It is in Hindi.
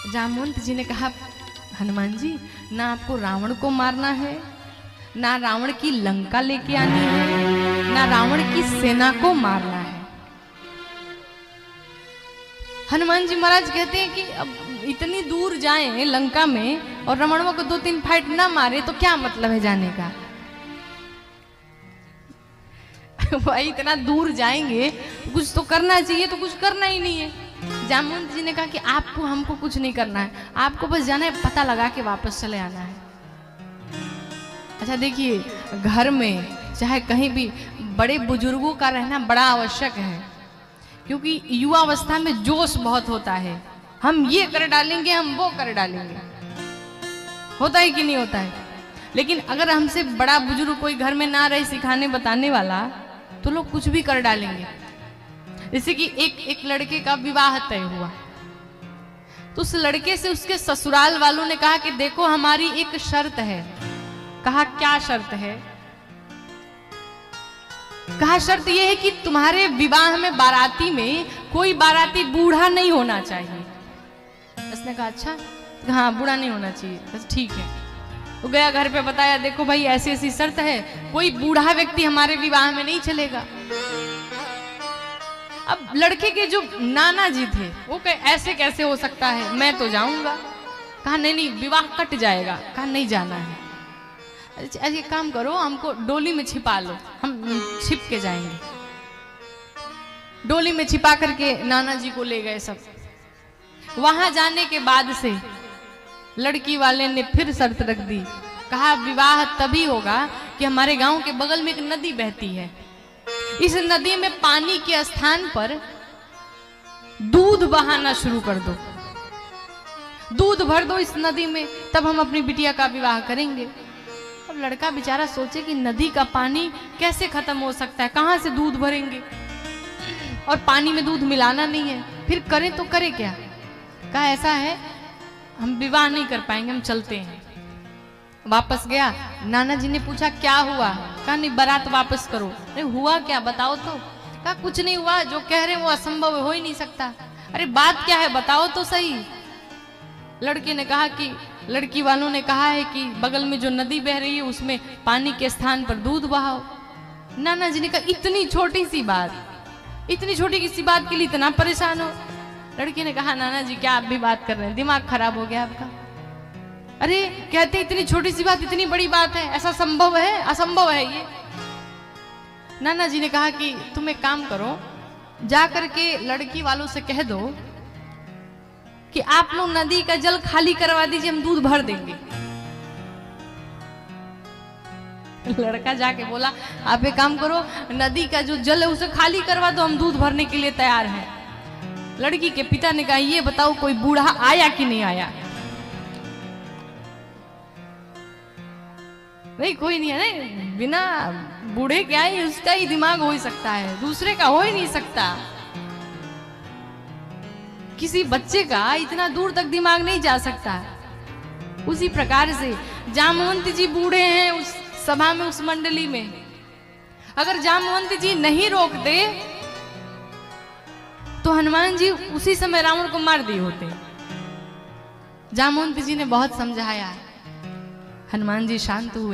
जामवंत जी ने कहा, हनुमान जी ना आपको रावण को मारना है, ना रावण की लंका लेके आनी है, ना रावण की सेना को मारना है। हनुमान जी महाराज कहते हैं कि अब इतनी दूर जाएं लंका में और रावणों को 2-3 फाइट ना मारे तो क्या मतलब है जाने का। भाई इतना दूर जाएंगे कुछ तो करना चाहिए, तो कुछ करना ही नहीं है। जामवंत जी ने कहा कि आपको हमको कुछ नहीं करना है, आपको बस जाना है, पता लगा के वापस चले आना है। अच्छा देखिए, घर में चाहे कहीं भी बड़े बुजुर्गों का रहना बड़ा आवश्यक है, क्योंकि युवा अवस्था में जोश बहुत होता है। हम ये कर डालेंगे, हम वो कर डालेंगे, होता है कि नहीं होता है। लेकिन अगर हमसे बड़ा बुजुर्ग कोई घर में ना रहे सिखाने बताने वाला, तो लोग कुछ भी कर डालेंगे। जैसे कि एक लड़के का विवाह तय हुआ, तो उस लड़के से उसके ससुराल वालों ने कहा कि देखो हमारी एक शर्त है। कहा क्या शर्त है? कहा शर्त यह है कि तुम्हारे विवाह में बाराती में कोई बाराती बूढ़ा नहीं होना चाहिए। उसने कहा अच्छा, हाँ बूढ़ा नहीं होना चाहिए, बस ठीक है। वो गया घर पे, बताया देखो भाई ऐसी ऐसी शर्त है, कोई बूढ़ा व्यक्ति हमारे विवाह में नहीं चलेगा। अब लड़के के जो नाना जी थे वो कहे ऐसे कैसे हो सकता है, मैं तो जाऊंगा। कहा नहीं नहीं विवाह कट जाएगा। कहा नहीं जाना है। ऐसे काम करो, हमको डोली में छिपा लो, हम छिप के जाएंगे। डोली में छिपा करके नाना जी को ले गए सब। वहां जाने के बाद से लड़की वाले ने फिर शर्त रख दी। कहा विवाह तभी होगा कि हमारे गांव के बगल में एक नदी बहती है, इस नदी में पानी के स्थान पर दूध बहाना शुरू कर दो, दूध भर दो इस नदी में, तब हम अपनी बिटिया का विवाह करेंगे। अब लड़का बेचारा सोचे कि नदी का पानी कैसे खत्म हो सकता है, कहां से दूध भरेंगे, और पानी में दूध मिलाना नहीं है, फिर करें तो करें क्या। कहा ऐसा है हम विवाह नहीं कर पाएंगे, हम चलते हैं। वापस गया, नाना जी ने पूछा क्या हुआ? कहा नहीं बारात वापस करो। अरे हुआ क्या बताओ तो। कहा कुछ नहीं हुआ, जो कह रहे हैं वो असंभव हो ही नहीं सकता। अरे बात क्या है बताओ तो सही। लड़के ने कहा कि लड़की वालों ने कहा है कि बगल में जो नदी बह रही है उसमें पानी के स्थान पर दूध बहाओ। नाना जी ने कहा इतनी छोटी सी बात, इतनी छोटी सी बात के लिए इतना परेशान हो। लड़की ने कहा नाना जी क्या आप भी बात कर रहे हैं, दिमाग खराब हो गया आपका। अरे कहते इतनी छोटी सी बात इतनी बड़ी बात है, ऐसा संभव है? असंभव है ये। नाना जी ने कहा कि तुम एक काम करो, जा करके लड़की वालों से कह दो कि आप लोग नदी का जल खाली करवा दीजिए, हम दूध भर देंगे। लड़का जाके बोला आप एक काम करो, नदी का जो जल है उसे खाली करवा दो, हम दूध भरने के लिए तैयार हैं। लड़की के पिता ने कहा ये बताओ कोई बूढ़ा आया कि नहीं आया? नहीं कोई नहीं है। नहीं बिना बूढ़े के आए उसका ही दिमाग हो ही सकता है, दूसरे का हो ही नहीं सकता। किसी बच्चे का इतना दूर तक दिमाग नहीं जा सकता। उसी प्रकार से जामवंत जी बूढ़े हैं उस सभा में, उस मंडली में। अगर जामवंत जी नहीं रोकते तो हनुमान जी उसी समय रावण को मार दिए होते। जामवंत जी ने बहुत समझाया, हनुमान जी शांत हुए।